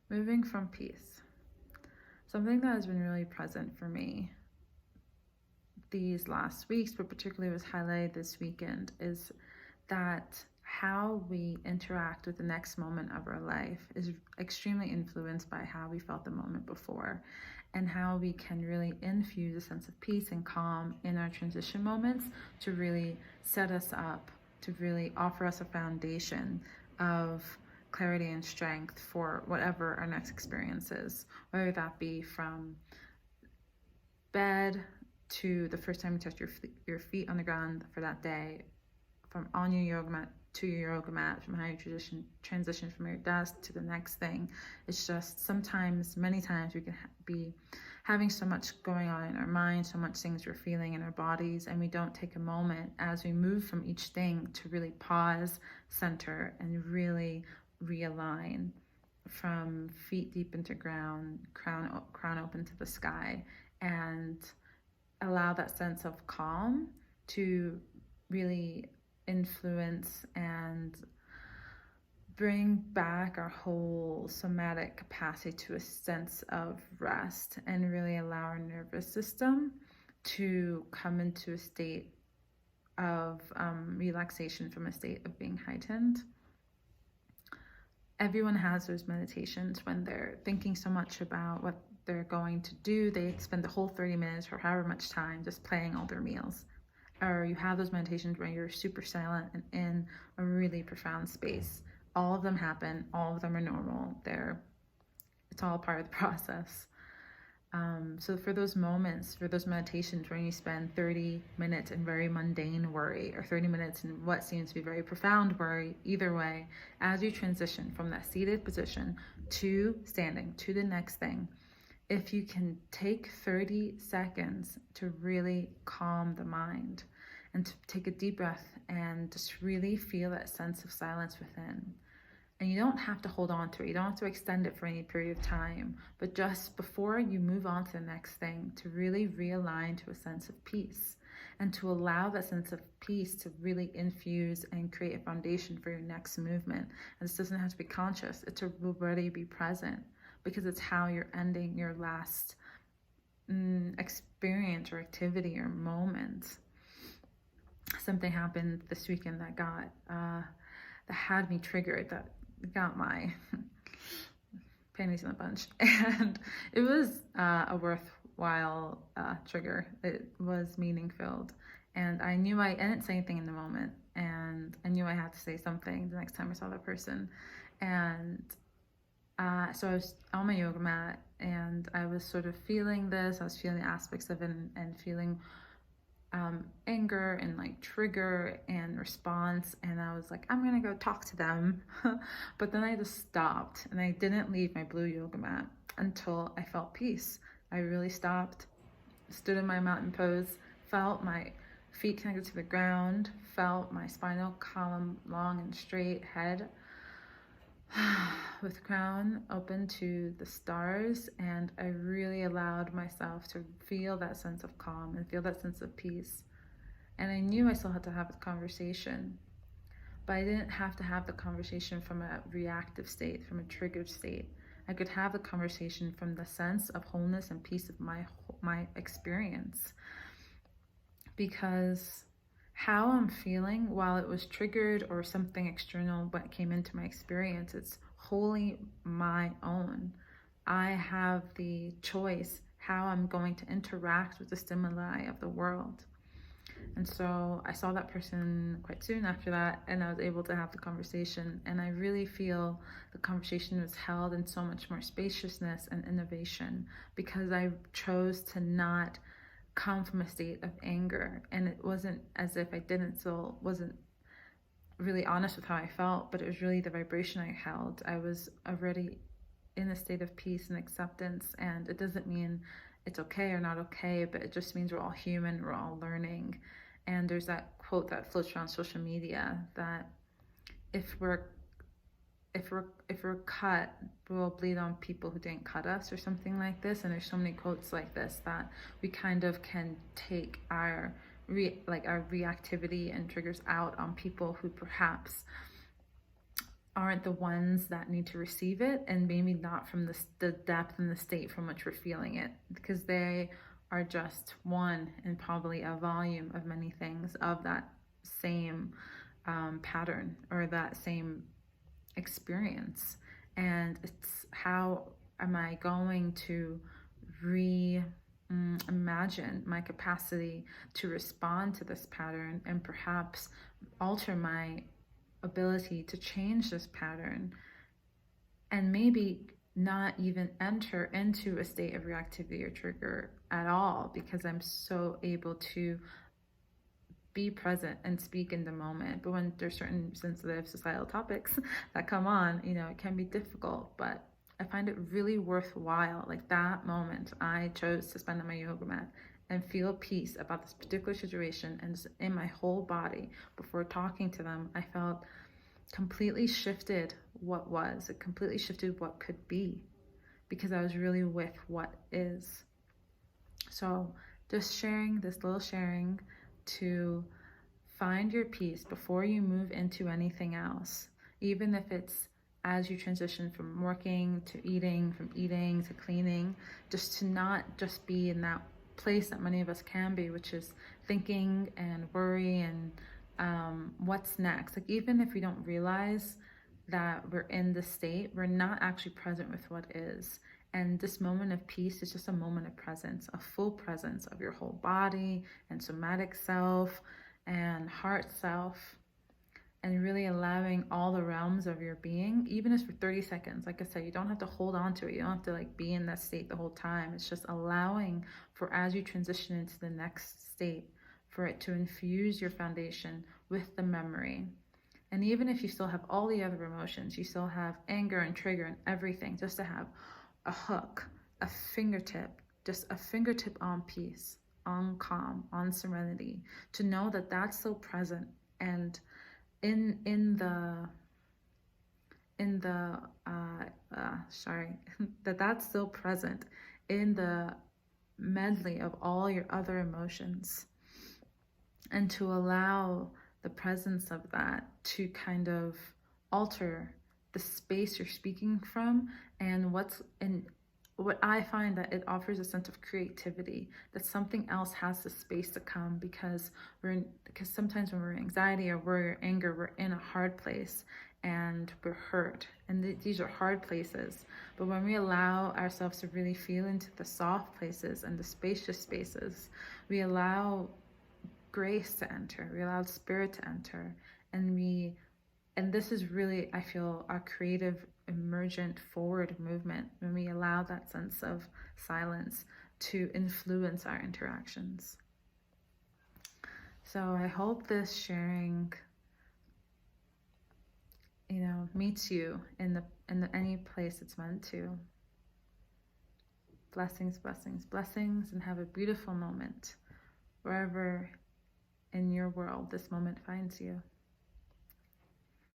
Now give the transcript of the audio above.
Moving from peace. Something that has been really present for me these last weeks, but particularly was highlighted this weekend, is that how we interact with the next moment of our life is extremely influenced by how we felt the moment before, and how we can really infuse a sense of peace and calm in our transition moments to really set us up, to really offer us a foundation of clarity and strength for whatever our next experience is, whether that be from bed to the first time you touch your feet on the ground for that day, from on your yoga mat to your yoga mat, from how you transition from your desk to the next thing. It's just sometimes, many times, we can be having so much going on in our mind, so much things we're feeling in our bodies, and we don't take a moment as we move from each thing to really pause, center, and really realign from feet deep into ground, crown open to the sky, and allow that sense of calm to really influence and bring back our whole somatic capacity to a sense of rest, and really allow our nervous system to come into a state of relaxation from a state of being heightened. Everyone has those meditations when they're thinking so much about what they're going to do. They spend the whole 30 minutes or however much time just playing all their meals. Or you have those meditations where you're super silent and in a really profound space. All of them happen. All of them are normal. It's all part of the process. So for those moments, for those meditations where you spend 30 minutes in very mundane worry, or 30 minutes in what seems to be very profound worry, either way, as you transition from that seated position to standing, to the next thing, if you can take 30 seconds to really calm the mind and to take a deep breath and just really feel that sense of silence within. And you don't have to hold on to it. You don't have to extend it for any period of time. But just before you move on to the next thing, to really realign to a sense of peace, and to allow that sense of peace to really infuse and create a foundation for your next movement. And this doesn't have to be conscious. It to already be present, because it's how you're ending your last experience or activity or moment. Something happened this weekend that had me triggered, that got my panties in a bunch, and it was a worthwhile trigger. It was meaning filled, and I didn't say anything in the moment, and I knew I had to say something the next time I saw that person. And so I was on my yoga mat, and I was sort of feeling this. I was feeling aspects of it, and feeling anger and like trigger and response, and I was like, I'm gonna go talk to them. But then I just stopped, and I didn't leave my blue yoga mat until I felt peace. I really stopped, stood in my mountain pose, felt my feet connected to the ground, felt my spinal column long and straight, head with crown open to the stars, and I really allowed myself to feel that sense of calm and feel that sense of peace. And I knew I still had to have a conversation, but I didn't have to have the conversation from a reactive state, from a triggered state. I could have the conversation from the sense of wholeness and peace of my experience, because how I'm feeling, while it was triggered or something external but came into my experience, it's wholly my own. I have the choice how I'm going to interact with the stimuli of the world. And so I saw that person quite soon after that, and I was able to have the conversation, and I really feel the conversation was held in so much more spaciousness and innovation, because I chose to not come from a state of anger. And it wasn't as if I wasn't really honest with how I felt, but it was really the vibration I held. I was already in a state of peace and acceptance, and it doesn't mean it's okay or not okay, but it just means we're all human, we're all learning. And there's that quote that floats around social media that if we're cut, we'll bleed on people who didn't cut us, or something like this. And there's so many quotes like this that we kind of can take our reactivity and triggers out on people who perhaps aren't the ones that need to receive it, and maybe not from the depth and the state from which we're feeling it, because they are just one in probably a volume of many things of that same pattern or that same experience. And it's how am I going to imagine my capacity to respond to this pattern and perhaps alter my ability to change this pattern, and maybe not even enter into a state of reactivity or trigger at all, because I'm so able to be present and speak in the moment. But when there's certain sensitive societal topics that come on, it can be difficult, but I find it really worthwhile. Like that moment I chose to spend on my yoga mat and feel peace about this particular situation, and just in my whole body before talking to them, I felt completely shifted what was. It completely shifted what could be, because I was really with what is. So just sharing this little sharing to find your peace before you move into anything else, even if it's as you transition from working to eating, from eating to cleaning, just to not just be in that place that many of us can be, which is thinking and worry and what's next. Like, even if we don't realize that we're in this state, we're not actually present with what is. And this moment of peace is just a moment of presence, a full presence of your whole body and somatic self and heart self, and really allowing all the realms of your being, even if for 30 seconds. Like I said, you don't have to hold on to it. You don't have to like be in that state the whole time. It's just allowing for, as you transition into the next state, for it to infuse your foundation with the memory. And even if you still have all the other emotions, you still have anger and trigger and everything, just to have a hook, a fingertip, just a fingertip on peace, on calm, on serenity, to know that that's still present, and that that's still present in the medley of all your other emotions, and to allow the presence of that to kind of alter the space you're speaking from. And what I find that it offers a sense of creativity, that something else has the space to come, because sometimes when we're in anxiety or worry or anger, we're in a hard place and we're hurt, and these are hard places. But when we allow ourselves to really feel into the soft places and the spacious spaces, we allow grace to enter, we allow spirit to enter, and this is really, I feel, our creative emergent forward movement, when we allow that sense of silence to influence our interactions. So I hope this sharing, meets you in any place it's meant to. Blessings, blessings, blessings, and have a beautiful moment wherever in your world this moment finds you.